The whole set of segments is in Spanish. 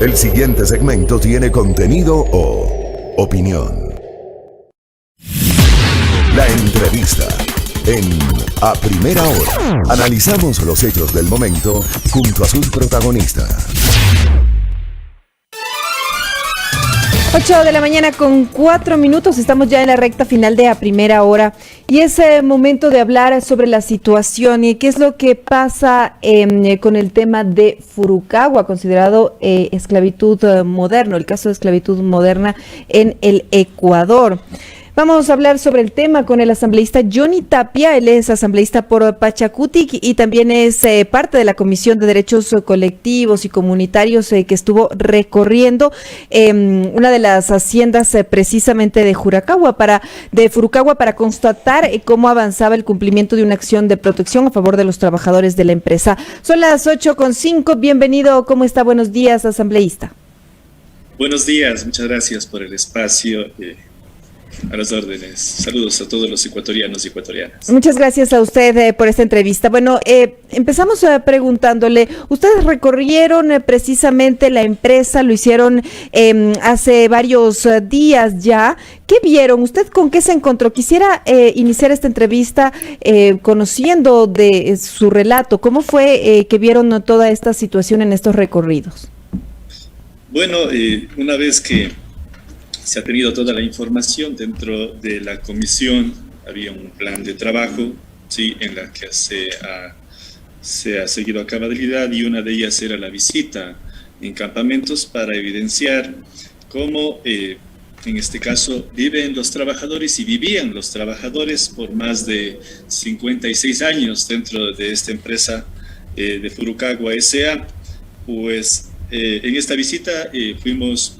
El siguiente segmento tiene contenido o opinión. La entrevista en A Primera Hora. Analizamos los hechos del momento junto a sus protagonistas. 8 de la mañana con 4 minutos, estamos ya en la recta final de A Primera Hora y es momento de hablar sobre la situación y qué es lo que pasa con el tema de Furukawa, considerado esclavitud moderna, el caso de esclavitud moderna en el Ecuador. Vamos a hablar sobre el tema con el asambleísta Johnny Tapia. Él es asambleísta por Pachacuti y también es parte de la Comisión de Derechos Colectivos y Comunitarios que estuvo recorriendo una de las haciendas precisamente de Furukawa para constatar cómo avanzaba el cumplimiento de una acción de protección a favor de los trabajadores de la empresa. Son las 8:05. Bienvenido. ¿Cómo está? Buenos días, asambleísta. Buenos días. Muchas gracias por el espacio. A las órdenes. Saludos a todos los ecuatorianos y ecuatorianas. Muchas gracias a usted por esta entrevista. Bueno, empezamos preguntándole, ustedes recorrieron precisamente la empresa, lo hicieron hace varios días ya. ¿Qué vieron? ¿Usted con qué se encontró? Quisiera iniciar esta entrevista conociendo de su relato. ¿Cómo fue que vieron toda esta situación en estos recorridos? Bueno, una vez que se ha tenido toda la información dentro de la comisión, había un plan de trabajo, ¿sí?, en la que se ha seguido a cabalidad, y una de ellas era la visita en campamentos para evidenciar cómo, en este caso, viven los trabajadores y vivían los trabajadores por más de 56 años dentro de esta empresa de Furukawa S.A. Pues en esta visita fuimos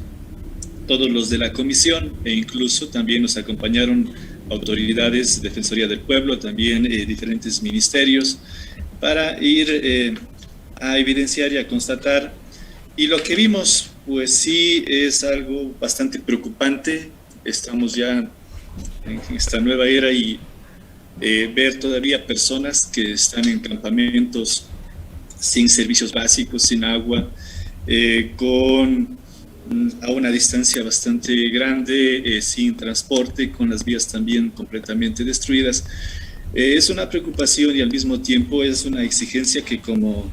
todos los de la comisión, e incluso también nos acompañaron autoridades, Defensoría del Pueblo, también diferentes ministerios, para ir a evidenciar y a constatar. Y lo que vimos, pues sí, es algo bastante preocupante. Estamos ya en esta nueva era y ver todavía personas que están en campamentos sin servicios básicos, sin agua, a una distancia bastante grande, sin transporte, con las vías también completamente destruidas. Es una preocupación y al mismo tiempo es una exigencia que como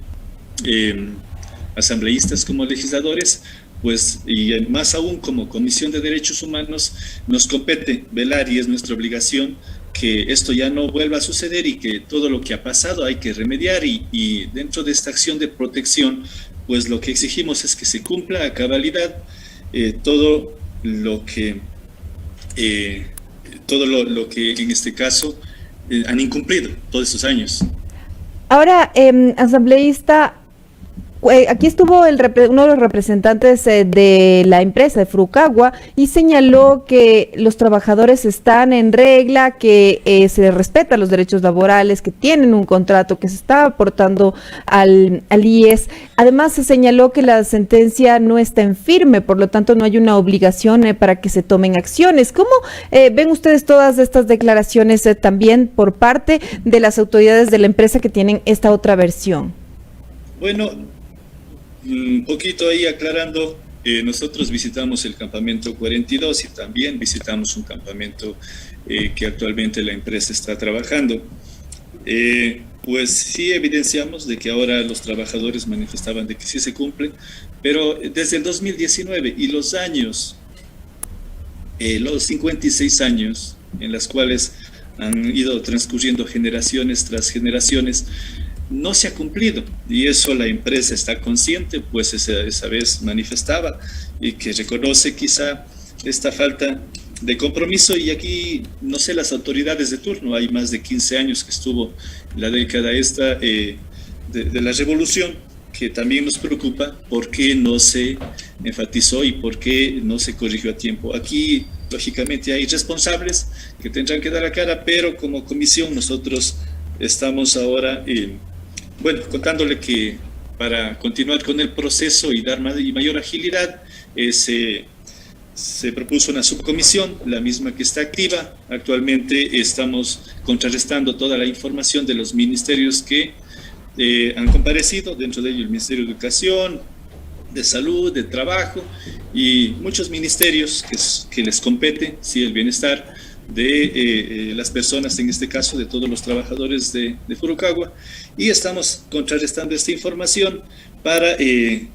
asambleístas, como legisladores, pues, y más aún como Comisión de Derechos Humanos, nos compete velar, y es nuestra obligación que esto ya no vuelva a suceder y que todo lo que ha pasado hay que remediar, y dentro de esta acción de protección, pues lo que exigimos es que se cumpla a cabalidad todo lo que en este caso han incumplido todos estos años. Ahora, asambleísta, aquí estuvo uno de los representantes de la empresa de Furukawa y señaló que los trabajadores están en regla, que se les respetan los derechos laborales, que tienen un contrato, que se está aportando al IES. Además, se señaló que la sentencia no está en firme, por lo tanto no hay una obligación para que se tomen acciones. ¿Cómo ven ustedes todas estas declaraciones también por parte de las autoridades de la empresa que tienen esta otra versión? Bueno, un poquito ahí aclarando, nosotros visitamos el campamento 42 y también visitamos un campamento que actualmente la empresa está trabajando. Pues sí evidenciamos de que ahora los trabajadores manifestaban de que sí se cumple, pero desde el 2019 y los 56 años en los cuales han ido transcurriendo generaciones tras generaciones, no se ha cumplido, y eso la empresa está consciente, pues esa vez manifestaba y que reconoce quizá esta falta de compromiso. Y aquí, no sé, las autoridades de turno, hay más de 15 años que estuvo la década esta de la revolución, que también nos preocupa por qué no se enfatizó y por qué no se corrigió a tiempo. Aquí, lógicamente, hay responsables que tendrán que dar la cara, pero como comisión nosotros estamos ahora contándole que para continuar con el proceso y dar mayor agilidad, se propuso una subcomisión, la misma que está activa. Actualmente estamos contrarrestando toda la información de los ministerios que han comparecido, dentro de ellos el Ministerio de Educación, de salud, de trabajo y muchos ministerios que les compete, sí, el bienestar de las personas, en este caso de todos los trabajadores de Furukagua, y estamos contrarrestando esta información para,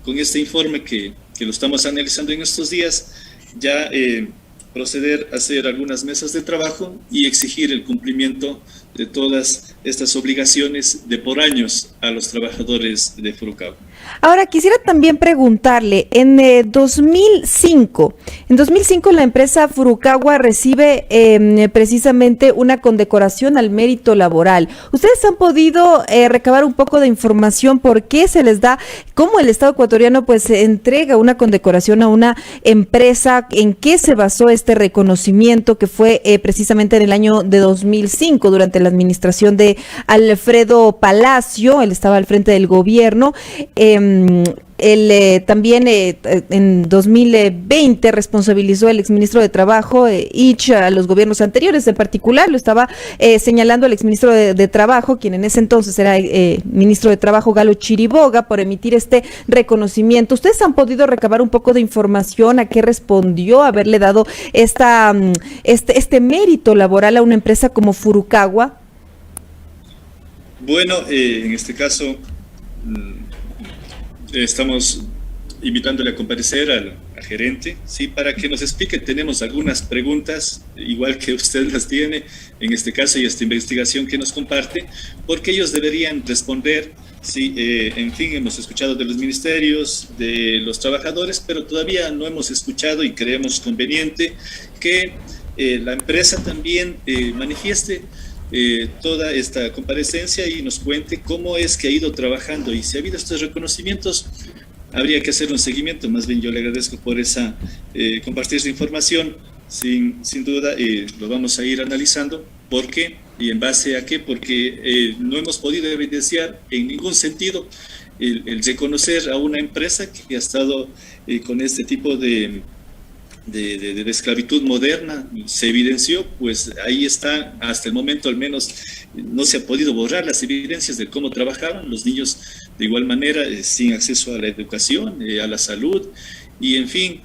con este informe que lo estamos analizando en estos días, ya proceder a hacer algunas mesas de trabajo y exigir el cumplimiento de todas estas obligaciones de por años a los trabajadores de Furukagua. Ahora, quisiera también preguntarle, en 2005 la empresa Furukagua recibe precisamente una condecoración al mérito laboral. ¿Ustedes han podido recabar un poco de información por qué se les da, cómo el Estado ecuatoriano pues entrega una condecoración a una empresa? ¿En qué se basó este reconocimiento que fue precisamente en el año de 2005 durante la administración de Alfredo Palacio? Él estaba al frente del gobierno. También en 2020 responsabilizó el exministro de Trabajo, Ich, a los gobiernos anteriores. En particular lo estaba señalando el exministro de Trabajo, quien en ese entonces era ministro de Trabajo, Galo Chiriboga, por emitir este reconocimiento. ¿Ustedes han podido recabar un poco de información a qué respondió haberle dado este mérito laboral a una empresa como Furukagua? Bueno, en este caso estamos invitándole a comparecer al gerente, ¿sí? Para que nos explique. Tenemos algunas preguntas, igual que usted las tiene, en este caso, y esta investigación que nos comparte, porque ellos deberían responder, ¿sí? En fin, hemos escuchado de los ministerios, de los trabajadores, pero todavía no hemos escuchado y creemos conveniente que la empresa también manifieste toda esta comparecencia y nos cuente cómo es que ha ido trabajando, y si ha habido estos reconocimientos, habría que hacer un seguimiento. Más bien yo le agradezco por compartir esa información. Sin duda lo vamos a ir analizando. ¿Por qué? ¿Y en base a qué? Porque no hemos podido evidenciar en ningún sentido el reconocer a una empresa que ha estado con este tipo de esclavitud moderna. Se evidenció, pues ahí está, hasta el momento al menos no se ha podido borrar las evidencias de cómo trabajaban los niños, de igual manera sin acceso a la educación, a la salud, y en fin,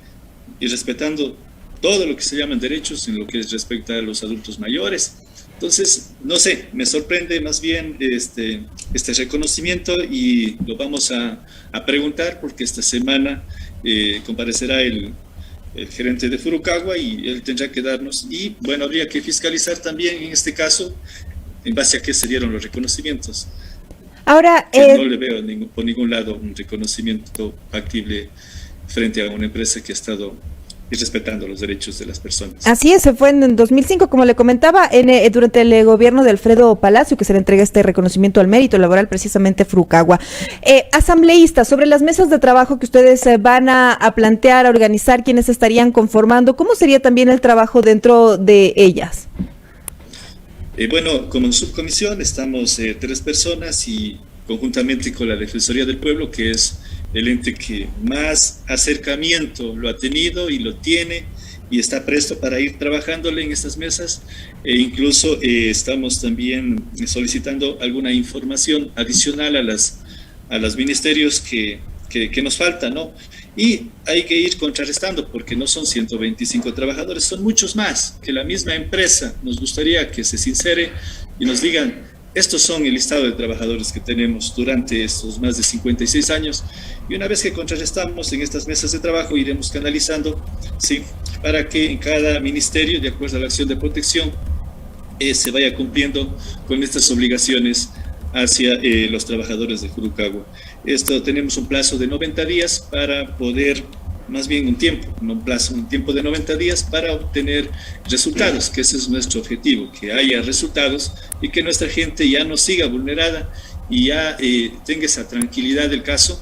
y respetando todo lo que se llaman derechos en lo que respecta a los adultos mayores. Entonces, no sé, me sorprende más bien este reconocimiento, y lo vamos a preguntar, porque esta semana comparecerá el gerente de Furukagua y él tendrá que darnos, y bueno, habría que fiscalizar también en este caso en base a qué se dieron los reconocimientos. Ahora, no le veo por ningún lado un reconocimiento factible frente a una empresa que ha estado respetando los derechos de las personas. Así es, se fue en 2005, como le comentaba, durante el gobierno de Alfredo Palacio, que se le entrega este reconocimiento al mérito laboral precisamente a Furukagua. Asambleístas, sobre las mesas de trabajo que ustedes van a plantear, a organizar, ¿quiénes estarían conformando? ¿Cómo sería también el trabajo dentro de ellas? Bueno, como subcomisión estamos 3 personas, y conjuntamente con la Defensoría del Pueblo, que es el ente que más acercamiento lo ha tenido y lo tiene, y está presto para ir trabajándole en estas mesas, e incluso estamos también solicitando alguna información adicional a los ministerios que nos falta, ¿no? Y hay que ir contrarrestando, porque no son 125 trabajadores, son muchos más, que la misma empresa nos gustaría que se sincere y nos digan: estos son el listado de trabajadores que tenemos durante estos más de 56 años, y una vez que contrarrestamos en estas mesas de trabajo, iremos canalizando, ¿sí?, para que en cada ministerio, de acuerdo a la acción de protección, se vaya cumpliendo con estas obligaciones hacia los trabajadores de Furukagua. Esto tenemos un plazo de 90 días para poder, más bien un tiempo de 90 días para obtener resultados, que ese es nuestro objetivo, que haya resultados y que nuestra gente ya no siga vulnerada y ya tenga esa tranquilidad del caso.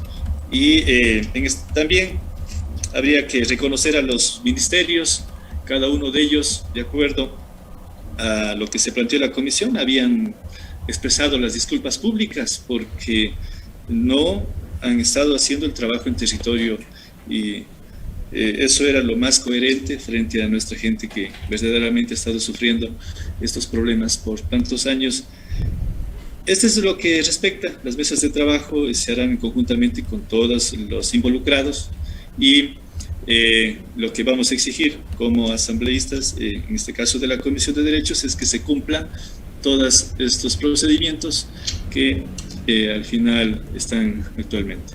Y también habría que reconocer a los ministerios, cada uno de ellos, de acuerdo a lo que se planteó en la comisión, habían expresado las disculpas públicas porque no han estado haciendo el trabajo en territorio, y eso era lo más coherente frente a nuestra gente que verdaderamente ha estado sufriendo estos problemas por tantos años. Este es lo que respecta. Las mesas de trabajo se harán conjuntamente con todos los involucrados y lo que vamos a exigir como asambleístas, en este caso de la Comisión de Derechos, es que se cumplan todos estos procedimientos que al final están actualmente.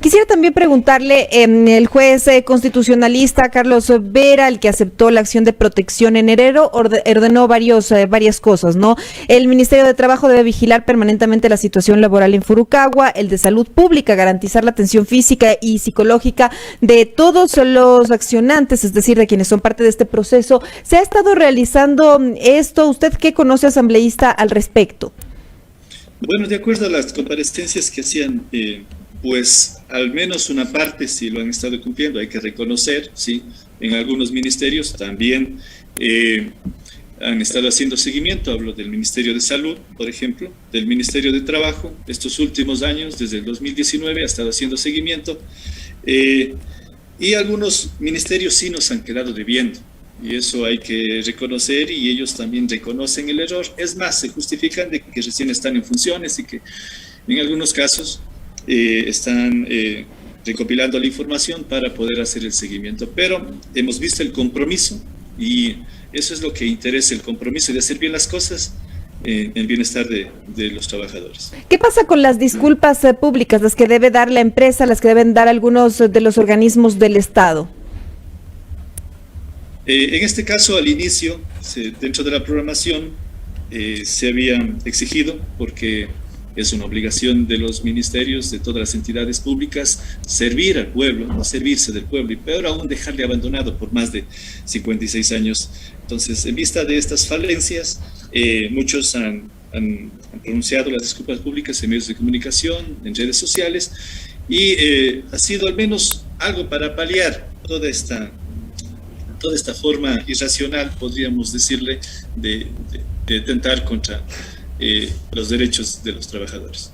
Quisiera también preguntarle, el juez constitucionalista Carlos Vera, el que aceptó la acción de protección en enero, ordenó varias cosas, ¿no? El Ministerio de Trabajo debe vigilar permanentemente la situación laboral en Furrucagua, el de Salud Pública, garantizar la atención física y psicológica de todos los accionantes, es decir, de quienes son parte de este proceso. ¿Se ha estado realizando esto? ¿Usted qué conoce, asambleísta, al respecto? Bueno, de acuerdo a las comparecencias que hacían, pues al menos una parte sí lo han estado cumpliendo, hay que reconocer, sí, en algunos ministerios también han estado haciendo seguimiento. Hablo del Ministerio de Salud, por ejemplo, del Ministerio de Trabajo. Estos últimos años, desde el 2019, ha estado haciendo seguimiento, y algunos ministerios sí nos han quedado debiendo, y eso hay que reconocer, y ellos también reconocen el error. Es más, se justifican de que recién están en funciones y que en algunos casos están recopilando la información para poder hacer el seguimiento. Pero hemos visto el compromiso, y eso es lo que interesa, el compromiso de hacer bien las cosas en el bienestar de los trabajadores. ¿Qué pasa con las disculpas públicas, las que debe dar la empresa, las que deben dar algunos de los organismos del Estado? En este caso, al inicio, dentro de la programación, se había exigido, porque es una obligación de los ministerios, de todas las entidades públicas, servir al pueblo, no servirse del pueblo, y peor aún dejarle abandonado por más de 56 años. Entonces, en vista de estas falencias, muchos han pronunciado las disculpas públicas en medios de comunicación, en redes sociales, y ha sido al menos algo para paliar toda esta forma irracional, podríamos decirle, de atentar contra los derechos de los trabajadores.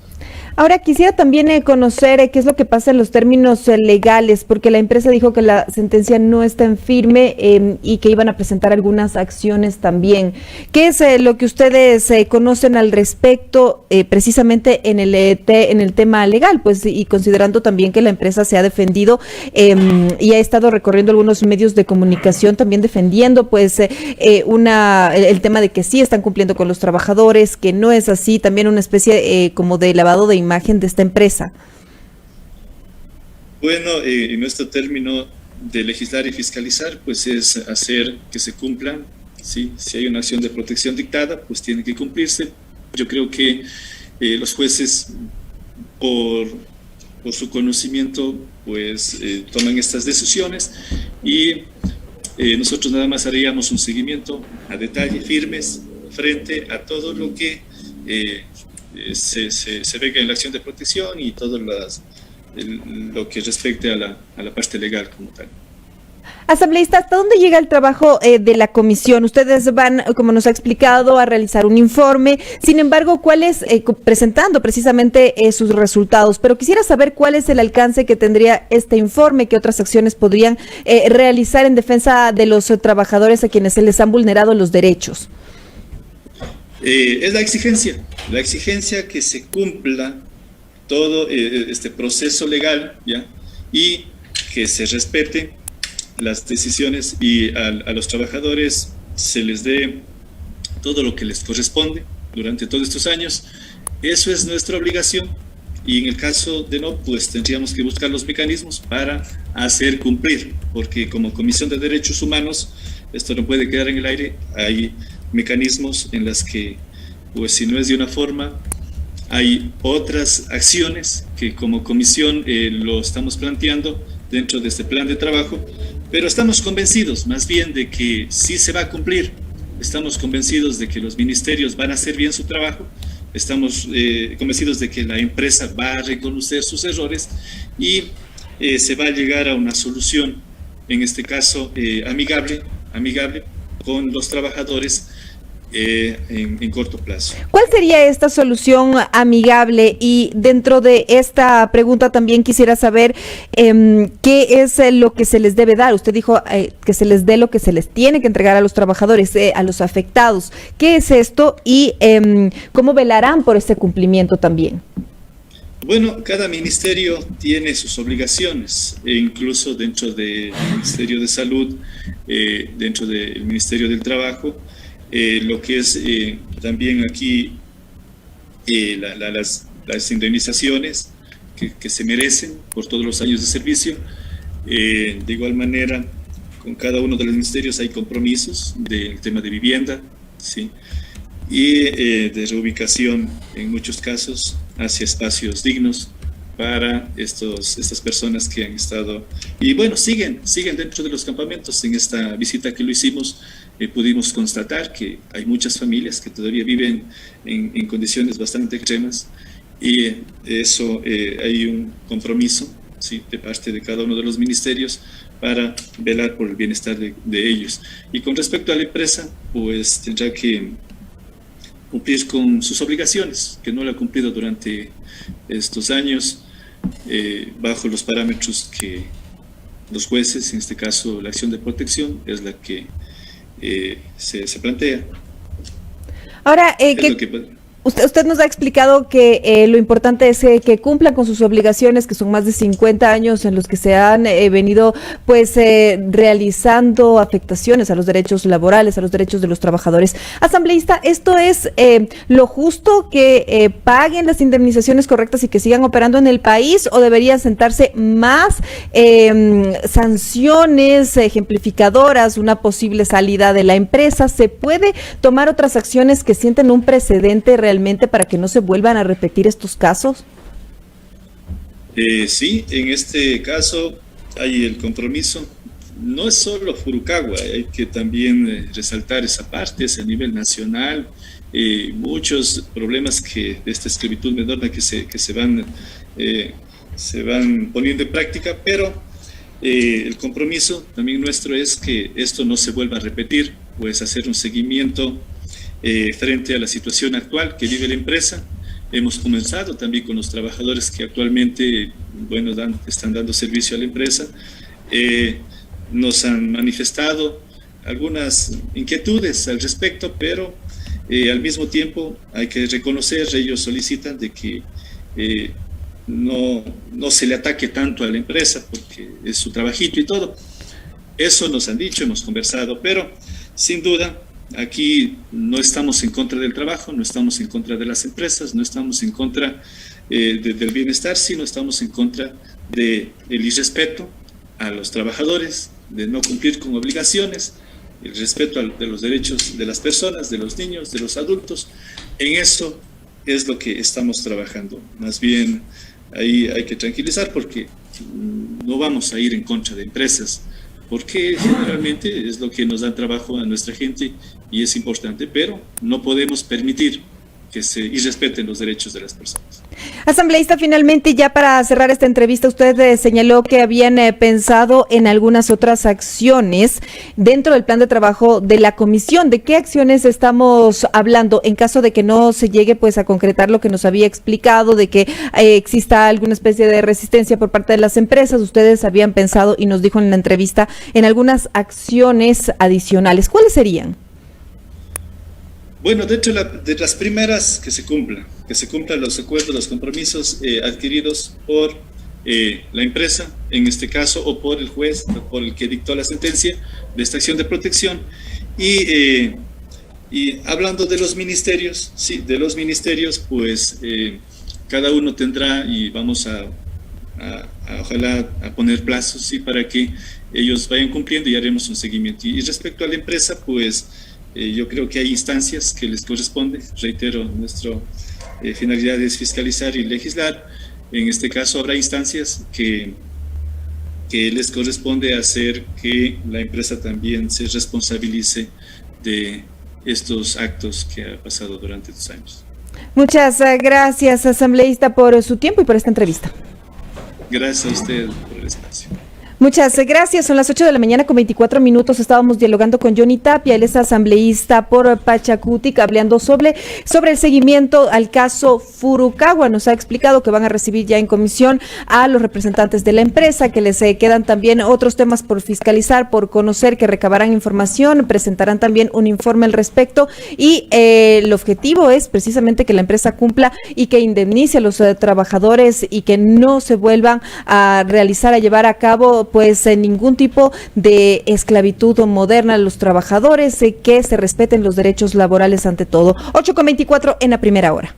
Ahora quisiera también conocer qué es lo que pasa en los términos legales, porque la empresa dijo que la sentencia no está en firme y que iban a presentar algunas acciones también. ¿Qué es lo que ustedes conocen al respecto, precisamente en el tema legal? Pues, y considerando también que la empresa se ha defendido y ha estado recorriendo algunos medios de comunicación también defendiendo pues el tema de que sí están cumpliendo con los trabajadores, que no es así, también una especie como de lavado de imagen de esta empresa. Bueno, en nuestro término de legislar y fiscalizar, pues es hacer que se cumplan, ¿sí? Si hay una acción de protección dictada, pues tiene que cumplirse. Yo creo que los jueces, por su conocimiento, pues toman estas decisiones, y nosotros nada más haríamos un seguimiento a detalle, firmes, frente a todo lo que se venga en la acción de protección y todo lo que respecte a la parte legal como tal. Asambleísta, ¿hasta dónde llega el trabajo de la comisión? Ustedes van, como nos ha explicado, a realizar un informe, sin embargo, presentando precisamente sus resultados, pero quisiera saber cuál es el alcance que tendría este informe, qué otras acciones podrían realizar en defensa de los trabajadores a quienes se les han vulnerado los derechos. Es la exigencia que se cumpla todo este proceso legal, ¿ya? Y que se respete las decisiones, y a los trabajadores se les dé todo lo que les corresponde durante todos estos años. Eso es nuestra obligación, y en el caso de no, pues tendríamos que buscar los mecanismos para hacer cumplir, porque como Comisión de Derechos Humanos esto no puede quedar en el aire. Hay mecanismos en las que, pues si no es de una forma, hay otras acciones que como comisión lo estamos planteando dentro de este plan de trabajo, pero estamos convencidos más bien de que sí se va a cumplir. Estamos convencidos de que los ministerios van a hacer bien su trabajo, estamos convencidos de que la empresa va a reconocer sus errores, y se va a llegar a una solución, en este caso amigable con los trabajadores, en corto plazo. ¿Cuál sería esta solución amigable? Y dentro de esta pregunta también quisiera saber qué es lo que se les debe dar. Usted dijo que se les dé lo que se les tiene que entregar a los trabajadores, a los afectados. ¿Qué es esto y cómo velarán por este cumplimiento también? Bueno, cada ministerio tiene sus obligaciones, e incluso dentro del Ministerio de Salud, dentro del Ministerio del Trabajo, lo que es también aquí las indemnizaciones que se merecen por todos los años de servicio. De igual manera, con cada uno de los ministerios hay compromisos del tema de vivienda, ¿sí? Y de reubicación, en muchos casos, hacia espacios dignos para estas personas que han estado, y bueno, siguen dentro de los campamentos. En esta visita que lo hicimos, pudimos constatar que hay muchas familias que todavía viven en condiciones bastante extremas, y eso hay un compromiso, ¿sí?, de parte de cada uno de los ministerios para velar por el bienestar de ellos. Y con respecto a la empresa, pues tendrá que cumplir con sus obligaciones, que no lo ha cumplido durante estos años, bajo los parámetros que los jueces, en este caso la acción de protección, es la que se plantea. Ahora, usted nos ha explicado que lo importante es que cumplan con sus obligaciones, que son más de 50 años en los que se han venido realizando afectaciones a los derechos laborales, a los derechos de los trabajadores. Asambleísta, ¿esto es lo justo, que paguen las indemnizaciones correctas y que sigan operando en el país, o deberían sentarse más sanciones ejemplificadoras, una posible salida de la empresa? ¿Se puede tomar otras acciones que sienten un precedente realmente para que no se vuelvan a repetir estos casos? Sí, en este caso hay el compromiso. No es solo Furukawa, hay que también resaltar esa parte, es a nivel nacional. Muchos problemas de esta esclavitud moderna que se van poniendo en práctica, pero el compromiso también nuestro es que esto no se vuelva a repetir, pues hacer un seguimiento frente a la situación actual que vive la empresa. Hemos comenzado también con los trabajadores que actualmente, bueno, están dando servicio a la empresa. Nos han manifestado algunas inquietudes al respecto, pero al mismo tiempo hay que reconocer, ellos solicitan de que no se le ataque tanto a la empresa, porque es su trabajito y todo. Eso nos han dicho, hemos conversado, pero sin duda aquí no estamos en contra del trabajo, no estamos en contra de las empresas, no estamos en contra del bienestar, sino estamos en contra del irrespeto a los trabajadores, de no cumplir con obligaciones, el respeto de los derechos de las personas, de los niños, de los adultos. En eso es lo que estamos trabajando. Más bien, ahí hay que tranquilizar, porque no vamos a ir en contra de empresas, porque generalmente es lo que nos da trabajo a nuestra gente y es importante, pero no podemos permitir que se irrespeten los derechos de las personas. Asambleísta, finalmente, ya para cerrar esta entrevista, usted señaló que habían pensado en algunas otras acciones dentro del plan de trabajo de la comisión. ¿De qué acciones estamos hablando en caso de que no se llegue a concretar lo que nos había explicado, de que exista alguna especie de resistencia por parte de las empresas? Ustedes habían pensado, y nos dijo en la entrevista, en algunas acciones adicionales. ¿Cuáles serían? Bueno, dentro de las primeras, que se cumplan los acuerdos, los compromisos adquiridos por la empresa, en este caso, o por el juez, por el que dictó la sentencia de esta acción de protección. Y hablando de los ministerios, sí, de los ministerios, pues cada uno tendrá, y vamos ojalá a poner plazos, sí, para que ellos vayan cumpliendo, y haremos un seguimiento. Y respecto a la empresa, pues yo creo que hay instancias que les corresponde. Reitero, nuestra finalidad es fiscalizar y legislar. En este caso habrá instancias que les corresponde hacer que la empresa también se responsabilice de estos actos que ha pasado durante estos años. Muchas gracias, asambleísta, por su tiempo y por esta entrevista. Gracias a usted por el espacio. Muchas gracias. Son las 8 de la mañana con 24 minutos. Estábamos dialogando con Johnny Tapia, él es asambleísta por Pachacutic, hablando sobre el seguimiento al caso Furukawa. Nos ha explicado que van a recibir ya en comisión a los representantes de la empresa, que les quedan también otros temas por fiscalizar, por conocer, que recabarán información, presentarán también un informe al respecto y el objetivo es precisamente que la empresa cumpla y que indemnice a los trabajadores y que no se vuelvan a llevar a cabo pues ningún tipo de esclavitud moderna a los trabajadores, que se respeten los derechos laborales ante todo. 8:24 en la primera hora.